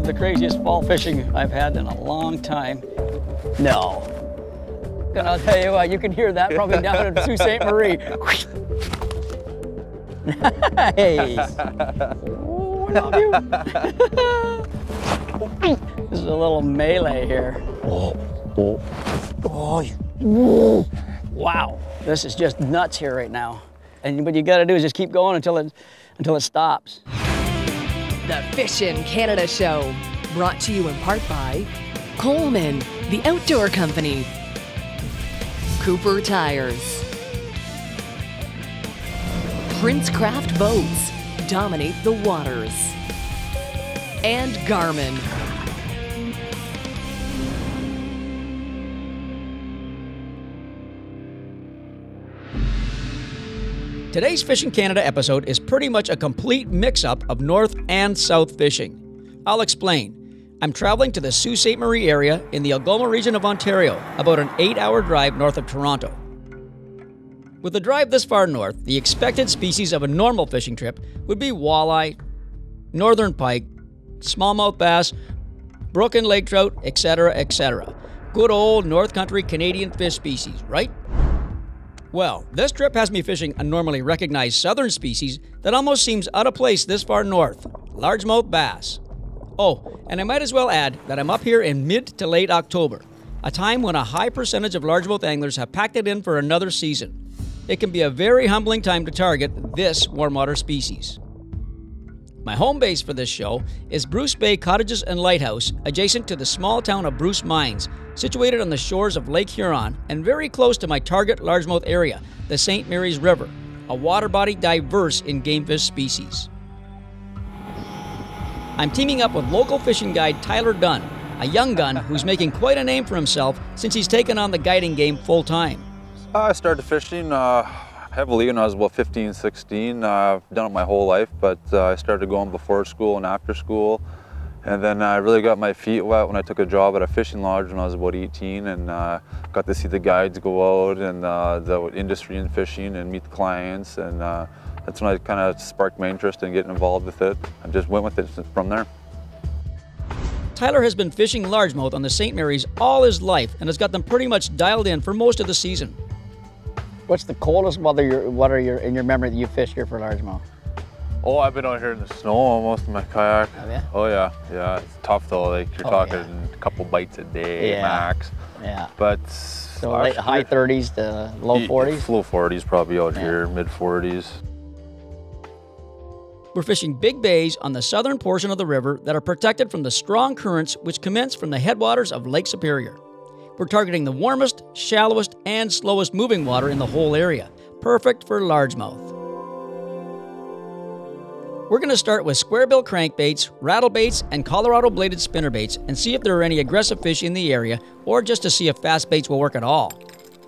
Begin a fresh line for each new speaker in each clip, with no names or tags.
is the craziest fall fishing I've had in a long time. No. And I'll tell you what, you can hear that probably down at Sault Ste. Marie. Nice. Oh, I love you. This is a little melee here. Oh, wow. This is just nuts here right now. And what you gotta do is just keep going until it stops.
The Fishin' Canada Show, brought to you in part by Coleman, the Outdoor Company, Cooper Tires, Princecraft Boats, dominate the waters, and Garmin.
Today's Fishin' Canada episode is pretty much a complete mix-up of north and south fishing. I'll explain. I'm traveling to the Sault Ste. Marie area in the Algoma region of Ontario, about an 8-hour drive north of Toronto. With a drive this far north, the expected species of a normal fishing trip would be walleye, northern pike, smallmouth bass, brook and lake trout, etc., etc. Good old North Country Canadian fish species, right? Well, this trip has me fishing a normally recognized southern species that almost seems out of place this far north, largemouth bass. Oh, and I might as well add that I'm up here in mid to late October, a time when a high percentage of largemouth anglers have packed it in for another season. It can be a very humbling time to target this warm water species. My home base for this show is Bruce Bay Cottages and Lighthouse, adjacent to the small town of Bruce Mines, situated on the shores of Lake Huron and very close to my target largemouth area, the St. Mary's River, a water body diverse in game fish species. I'm teaming up with local fishing guide Tyler Gunn, a young gun who's making quite a name for himself since he's taken on the guiding game full time.
I started fishing heavily when I was about 15, 16. I've done it my whole life, but I started going before school and after school. And then I really got my feet wet when I took a job at a fishing lodge when I was about 18 and got to see the guides go out and the industry in fishing and meet the clients. And that's when I kind of sparked my interest in getting involved with it. I just went with it from there.
Tyler has been fishing largemouth on the St. Mary's all his life and has got them pretty much dialed in for most of the season. What's the coldest water in your memory that you fished here for largemouth?
Oh, I've been out here in the snow almost in my kayak.
Have you?
Oh yeah, yeah. It's tough though. Like you're talking a couple bites a day max.
Yeah.
But
so high 30s to low 40s.
Low 40s probably out here, mid 40s.
We're fishing big bays on the southern portion of the river that are protected from the strong currents which commence from the headwaters of Lake Superior. We're targeting the warmest, shallowest, and slowest moving water in the whole area, perfect for largemouth. We're going to start with squarebill crankbaits, rattlebaits, and Colorado bladed spinnerbaits and see if there are any aggressive fish in the area or just to see if fast baits will work at all.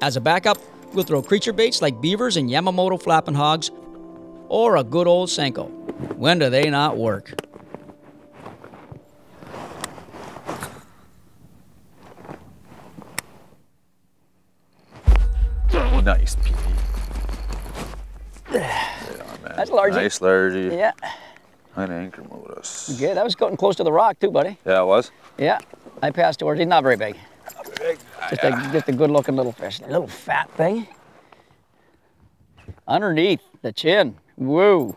As a backup, we'll throw creature baits like beavers and Yamamoto flapping hogs or a good old Senko. When do they not work?
Nice PD.
That's largy.
Nice largy.
Yeah.
And anchor modus.
Good. That was getting close to the rock too, buddy.
Yeah, it was?
Yeah. I passed towards. He's not very big.
Not very big.
Just a good looking little fish. A little fat thing. Underneath the chin. Woo.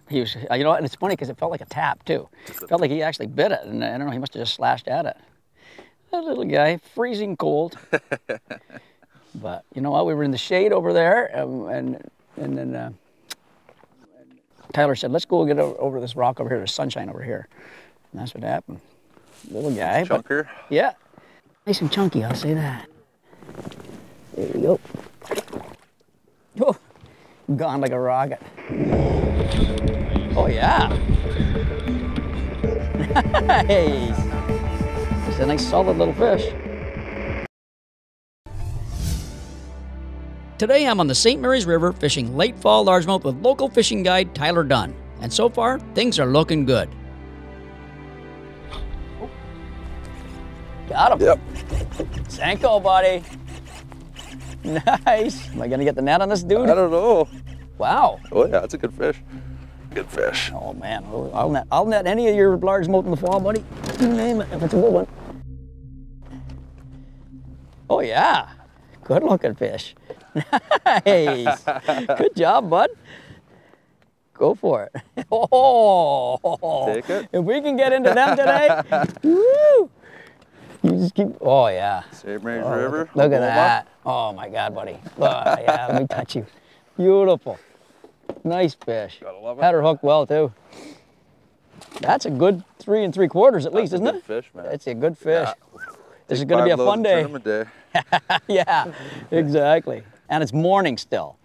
He was, you know, and it's funny because it felt like a tap too. It felt like he actually bit it, and I don't know, he must have just slashed at it. That little guy, freezing cold. But you know what? We were in the shade over there, and then Tyler said, "Let's go get over this rock over here. There's sunshine over here." And that's what happened. Little guy.
Chunker.
But, yeah. Nice and chunky, I'll say that. There we go. Oh, gone like a rocket. Oh yeah. Nice. It's a nice solid little fish. Today I'm on the St. Mary's River fishing late fall largemouth with local fishing guide Tyler Dunn. And so far, things are looking good. Got him.
Yep.
Senko, buddy. Nice. Am I gonna get the net on this dude?
I don't know.
Wow.
Oh yeah, that's a good fish. Good fish.
Oh man, I'll net any of your largemouth in the fall, buddy. You name it, if it's a good one. Oh yeah, good looking fish. Nice. Good job, bud. Go for it. Oh,
take it.
If we can get into them today, woo! You just keep. Oh yeah.
St. Mary's River.
Look at that. Oh my God, buddy. Oh, yeah, let me touch you. Beautiful. Nice fish.
Gotta love it.
Had her hooked well too. That's a good 3 3/4 at least, isn't it?
Good fish, man.
That's a good fish.
Yeah.
This is going to be a fun day.
Tournament day.
Yeah, exactly. And it's morning still.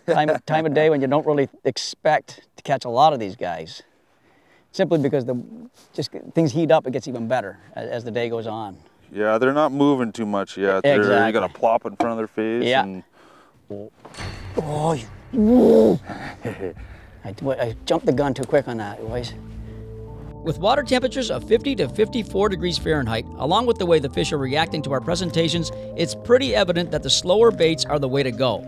Time of day when you don't really expect to catch a lot of these guys. Simply because things heat up, it gets even better as the day goes on.
Yeah, they're not moving too much yet.
Exactly.
You got to plop it in front of their face.
Yeah.
And...
Oh, I jumped the gun too quick on that, boys. With water temperatures of 50 to 54 degrees Fahrenheit, along with the way the fish are reacting to our presentations, it's pretty evident that the slower baits are the way to go.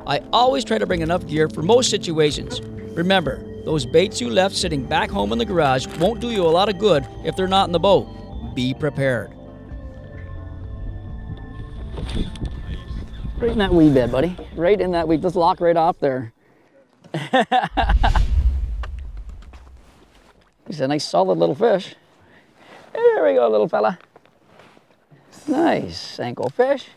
I always try to bring enough gear for most situations. Remember, those baits you left sitting back home in the garage won't do you a lot of good if they're not in the boat. Be prepared. Right in that weed bed, buddy. Right in that weed. Just lock right off there. He's a nice solid little fish. There we go, little fella. Nice Senko fish.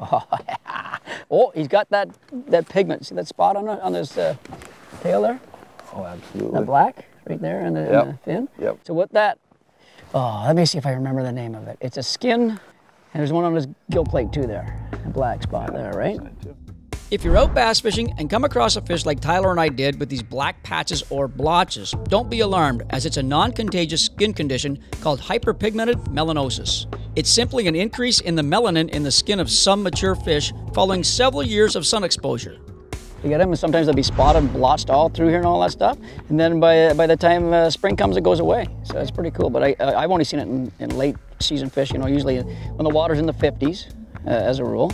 Oh, yeah. Oh, he's got that pigment. See that spot on his tail there?
Oh, absolutely.
That black right there in the fin?
Yep.
So what that, let me see if I remember the name of it. It's a skin, and there's one on his gill plate too there. A black spot there, right? If you're out bass fishing and come across a fish like Tyler and I did with these black patches or blotches, don't be alarmed, as it's a non-contagious skin condition called hyperpigmented melanosis. It's simply an increase in the melanin in the skin of some mature fish following several years of sun exposure. You get them, and sometimes they'll be spotted and blotched all through here and all that stuff, and then by the time spring comes, it goes away. So it's pretty cool, but I've only seen it in late season fish, usually when the water's in the 50s, as a rule.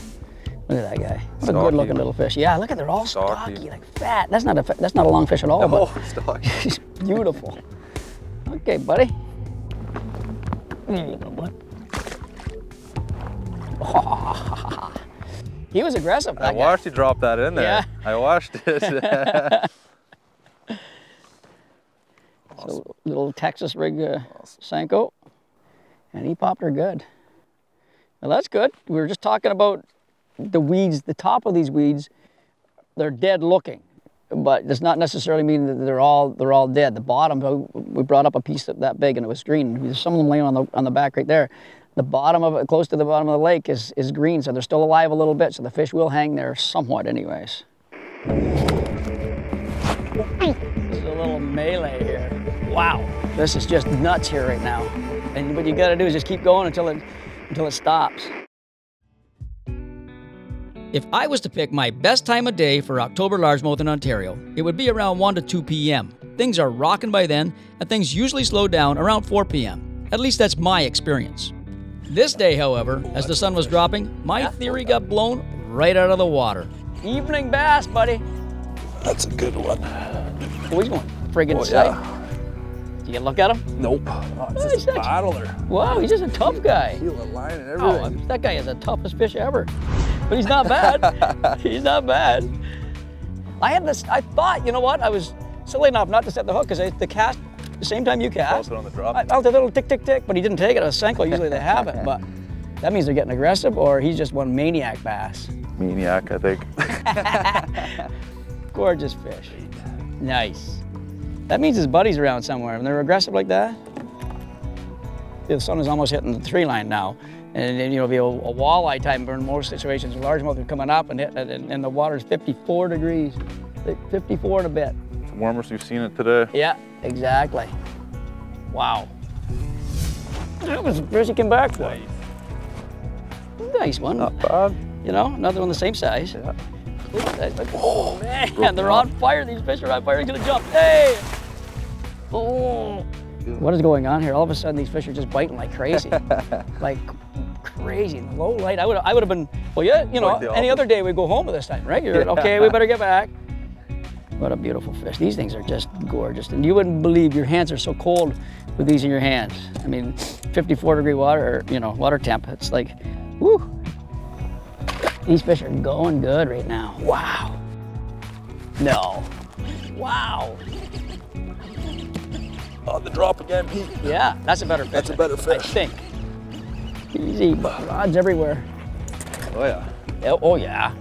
Look at that guy. What a good-looking little fish. Yeah, look at they're all stocky, like fat. That's not a long fish at all.
Oh,
but
stocky.
He's beautiful. Okay, buddy. There you go, bud. Oh, he was aggressive.
I watched you drop that in there.
Yeah.
I watched it.
So, little Texas rig Senko, and he popped her good. Well, that's good. We were just talking about the weeds, the top of these weeds, they're dead looking, but does not necessarily mean that they're all dead. The bottom, we brought up a piece that big and it was green. There's some of them laying on the back right there. The bottom of it, close to the bottom of the lake, is green, so they're still alive a little bit, so the fish will hang there somewhat anyways. This is a little melee here. Wow, this is just nuts here right now. And what you gotta do is just keep going until it stops. If I was to pick my best time of day for October largemouth in Ontario, it would be around 1 to 2 p.m. Things are rocking by then, and things usually slow down around 4 p.m. At least that's my experience. This day, however, as the sun was dropping, my theory got blown right out of the water. Evening bass, buddy.
That's a good one.
Oh, he's going friggin' sight. Did you look at him?
Nope. Oh, it's just a battler.
Wow, he's just a tough guy.
Feel the line and everything.
Oh, that guy is the toughest fish ever. But he's not bad. He's not bad. I thought, you know what? I was silly enough not to set the hook because the cast, the same time you cast.
Felt it on the drop.
I felt a little tick, tick, tick, but he didn't take it. A Senko, usually they have it, but that means they're getting aggressive or he's just one maniac bass.
Maniac, I think.
Gorgeous fish. Nice. That means his buddy's around somewhere. When they're aggressive like that, the sun is almost hitting the tree line now. And it'll be a walleye time in most situations. Largemouth are coming up and the water's 54 degrees, 54 and a bit.
It's the warmest we've seen it today.
Yeah, exactly. Wow. That was the fish he came back for. Nice one.
Not bad.
Another one the same size.
Yeah.
Oh man, they're on fire. These fish are on fire. He's gonna jump. Hey! Oh. What is going on here? All of a sudden, these fish are just biting like crazy. Like crazy. Low light. I would have been, well, yeah, any other day we'd go home at this time, right? You're okay, we better get back. What a beautiful fish. These things are just gorgeous. And you wouldn't believe your hands are so cold with these in your hands. I mean, 54-degree water, or, you know, water temp. It's like, whoo. These fish are going good right now. Wow. No. Wow.
Oh, the drop again, Pete.
Yeah, that's a better fish.
That's a better fish.
I think. Easy, rods everywhere.
Oh, yeah.
Oh, yeah.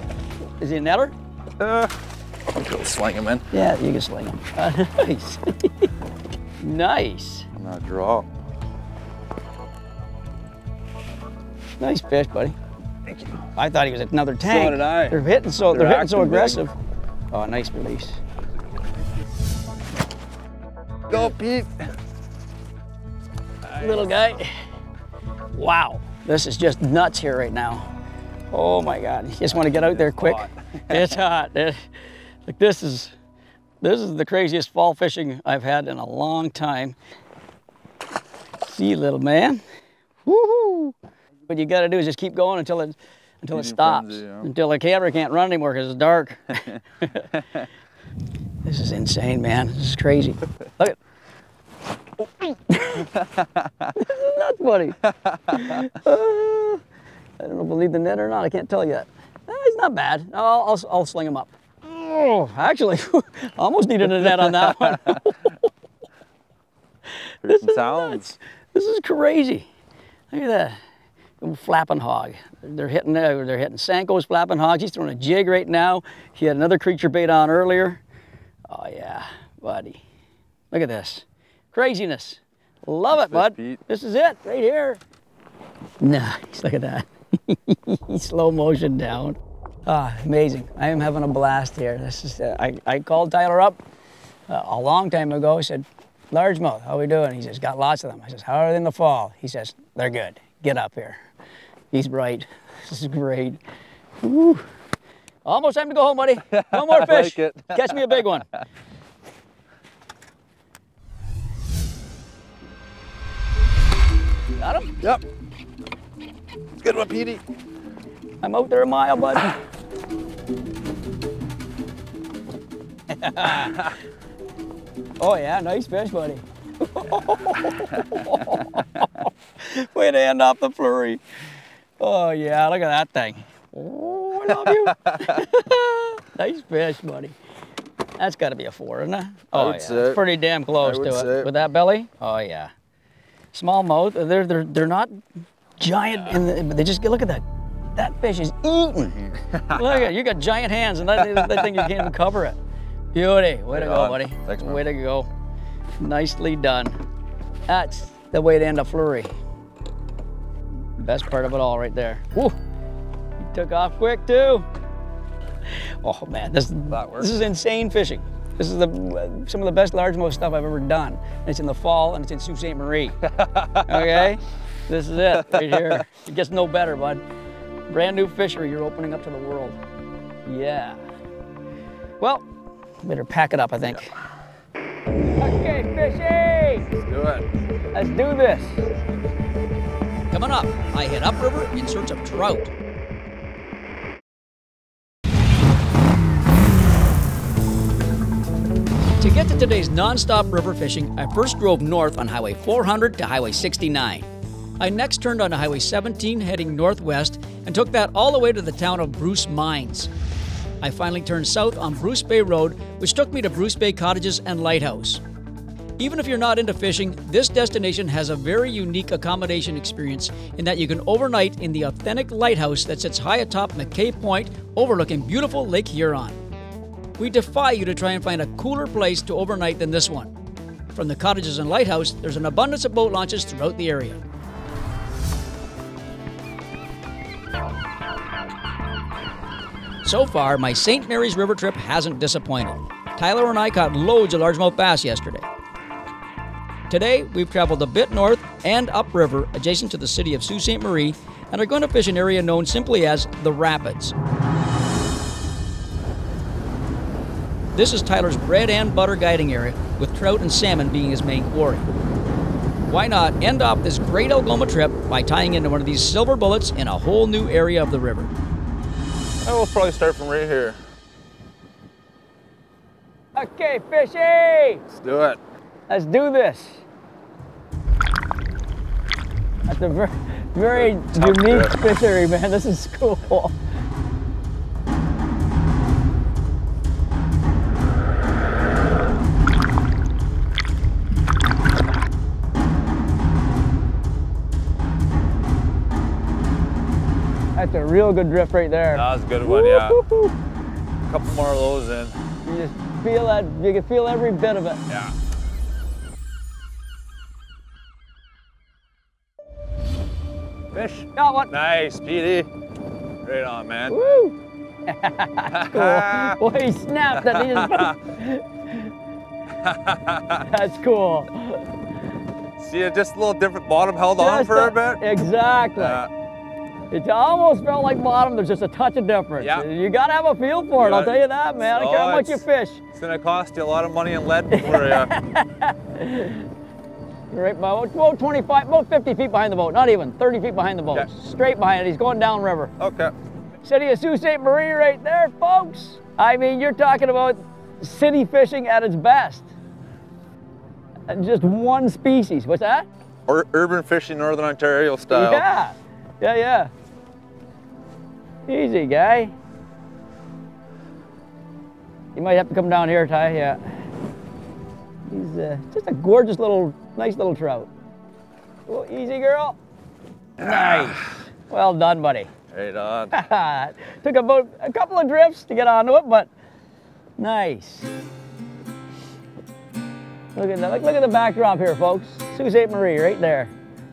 Is he a netter?
I'm gonna sling him in.
Yeah, you can sling him. Nice. Nice.
I'm gonna draw.
Nice fish, buddy.
Thank you.
I thought he was another tank.
So did I.
They're hitting so aggressive.
Big.
Oh, nice release.
Go, Pete.
Little guy. Wow, this is just nuts here right now. Oh my God, you just want to get out there quick. It's hot. Like this is the craziest fall fishing I've had in a long time. See you, little man. Woohoo! What you got to do is just keep going until it stops,
frenzy, yeah.
until the camera can't run anymore because it's dark. This is insane, man. This is crazy. Look at. This is nuts, buddy. I don't know if we'll leave the net or not. I can't tell yet. He's not bad. I'll sling him up. Oh, actually, almost needed a net on that one. This is nuts. This is crazy. Look at that. Flapping hog. They're hitting Sankos, flapping hogs. He's throwing a jig right now. He had another creature bait on earlier. Oh yeah, buddy. Look at this. Craziness. Love it, bud.
Pete.
This is it, right here. Nice, look at that. Slow motion down. Ah, amazing. I am having a blast here. This is. I called Tyler up a long time ago. He said, "Largemouth, how we doing?" He says, "Got lots of them." I says, "How are they in the fall?" He says, "They're good. Get up here." He's right. This is great. Woo. Almost time to go home, buddy. One more fish.
Like it.
Catch me a big one. Got him?
Yep. Good one, Petey.
I'm out there a mile, bud. Oh yeah, nice fish, buddy. Way to end off the flurry. Oh yeah, look at that thing. Oh, I love you. Nice fish, buddy. That's got to be a 4, isn't it? Oh yeah, it's pretty damn close to it. With that belly? Oh yeah. Small mouth. They're not giant, but they just look at that. That fish is eating. Look at it. You got giant hands, and that thing you can't even cover it. Beauty. Way to go, buddy.
Thanks, man.
Way to go. Nicely done. That's the way to end a flurry. Best part of it all, right there. Woo! He took off quick too. Oh man, this is insane fishing. This is some of the best largemouth stuff I've ever done. And it's in the fall, and it's in Sault Ste. Marie. Okay? This is it, right here. It gets no better, bud. Brand new fishery you're opening up to the world. Yeah. Well, better pack it up, I think. Yeah. Okay, fishy!
Let's do it.
Let's do this.
Coming up, I head upriver in search of trout. To get to today's non-stop river fishing, I first drove north on Highway 400 to Highway 69. I next turned onto Highway 17 heading northwest and took that all the way to the town of Bruce Mines. I finally turned south on Bruce Bay Road, which took me to Bruce Bay Cottages and Lighthouse. Even if you're not into fishing, this destination has a very unique accommodation experience in that you can overnight in the authentic lighthouse that sits high atop McKay Point overlooking beautiful Lake Huron. We defy you to try and find a cooler place to overnight than this one. From the Cottages and Lighthouse, there's an abundance of boat launches throughout the area. So far, my St. Mary's River trip hasn't disappointed. Tyler and I caught loads of largemouth bass yesterday. Today, we've traveled a bit north and upriver adjacent to the city of Sault Ste. Marie and are going to fish an area known simply as the Rapids. This is Tyler's bread and butter guiding area, with trout and salmon being his main quarry. Why not end off this great Algoma trip by tying into one of these silver bullets in a whole new area of the river?
We'll probably start from right here.
Okay, fishy!
Let's do it.
Let's do this. That's a very unique fishery, man. This is cool. That's a real good drift right there.
That was a good one, yeah. A couple more of those in.
You just feel that, you can feel every bit of it.
Yeah. Fish.
Got one.
Nice, Petey. Right on, man.
Woo! That's cool. Boy, he snapped that. He just... That's cool.
See, just a little different bottom held on for a bit.
Exactly. It almost felt like bottom. There's just a touch of difference.
Yeah.
You got to have a feel for it. I'll tell you that, man. I don't care how much you fish.
It's going to cost you a lot of money in lead before you.
Right about 25, about 50 feet behind the boat. Not even 30 feet behind the boat.
Okay.
Straight behind it. He's going downriver.
Okay.
City of Sault Ste. Marie right there, folks. I mean, you're talking about city fishing at its best. Just one species. What's that?
Or urban fishing, Northern Ontario style.
Yeah. Yeah, yeah. Easy, guy. You might have to come down here, Ty. Yeah. He's just a gorgeous little, nice little trout. Oh, easy, girl. Nice. Well done, buddy.
Right on.
Took about a couple of drifts to get onto it, but nice. Look at that. Look at the backdrop here, folks. Sault Ste. Marie, right there.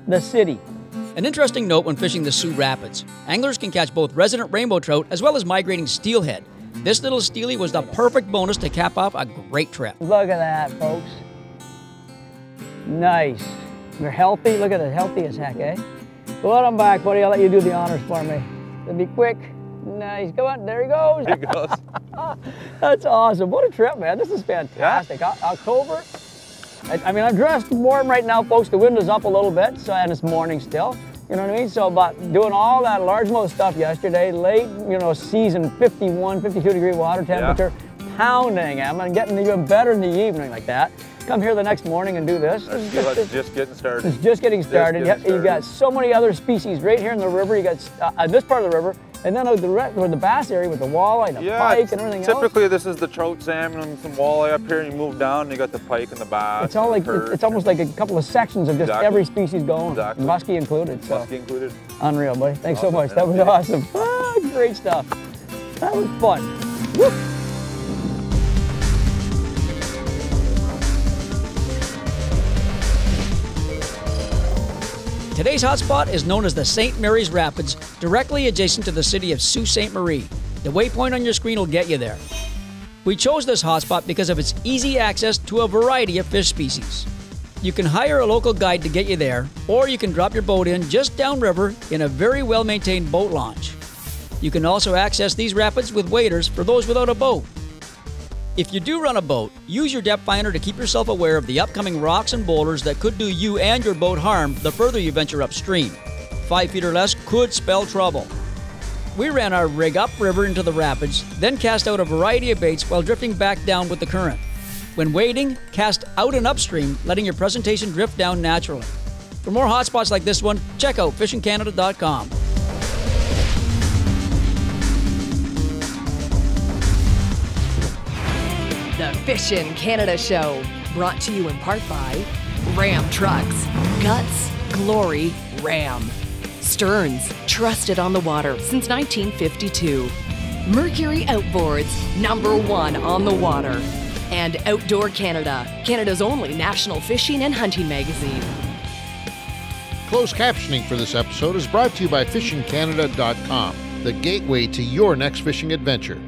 The city.
An interesting note when fishing the Sioux Rapids. Anglers can catch both resident rainbow trout as well as migrating steelhead. This little steely was the perfect bonus to cap off a great trip.
Look at that, folks. Nice. They're healthy. Look at it, healthy as heck, eh? Go on back, buddy. I'll let you do the honors for me. It'll be quick. Nice. Go on. There he goes.
There he goes.
That's awesome. What a trip, man. This is fantastic. Yeah. October. I mean, I'm dressed warm right now, folks. The wind is up a little bit, so, and it's morning still. You know what I mean? So, but doing all that largemouth stuff yesterday, late, you know, season, 51, 52 degree water temperature, pounding them and getting even better in the evening like that. Come here the next morning and do this.
It's just getting started.
It's just getting started. You've got so many other species right here in the river. You got this part of the river, and then the bass area with the walleye, the pike, and everything else.
Typically, this is the trout, salmon, and some walleye up here. And you move down, and you got the pike and the bass.
It's all like it's almost like a couple of sections of just every species going, muskie included. So.
Muskie included.
Unreal, buddy. Thanks so much. That was awesome. Great stuff. That was fun. Woo.
Today's hotspot is known as the St. Mary's Rapids, directly adjacent to the city of Sault Ste. Marie. The waypoint on your screen will get you there. We chose this hotspot because of its easy access to a variety of fish species. You can hire a local guide to get you there, or you can drop your boat in just downriver in a very well-maintained boat launch. You can also access these rapids with waders for those without a boat. If you do run a boat, use your depth finder to keep yourself aware of the upcoming rocks and boulders that could do you and your boat harm the further you venture upstream. 5 feet or less could spell trouble. We ran our rig upriver into the rapids, then cast out a variety of baits while drifting back down with the current. When wading, cast out and upstream, letting your presentation drift down naturally. For more hotspots like this one, check out fishingcanada.com.
The Fishin' Canada Show, brought to you in part by Ram Trucks, Guts, Glory, Ram. Stearns, trusted on the water since 1952. Mercury Outboards, #1 on the water. And Outdoor Canada, Canada's only national fishing and hunting magazine.
Closed captioning for this episode is brought to you by fishingcanada.com, the gateway to your next fishing adventure.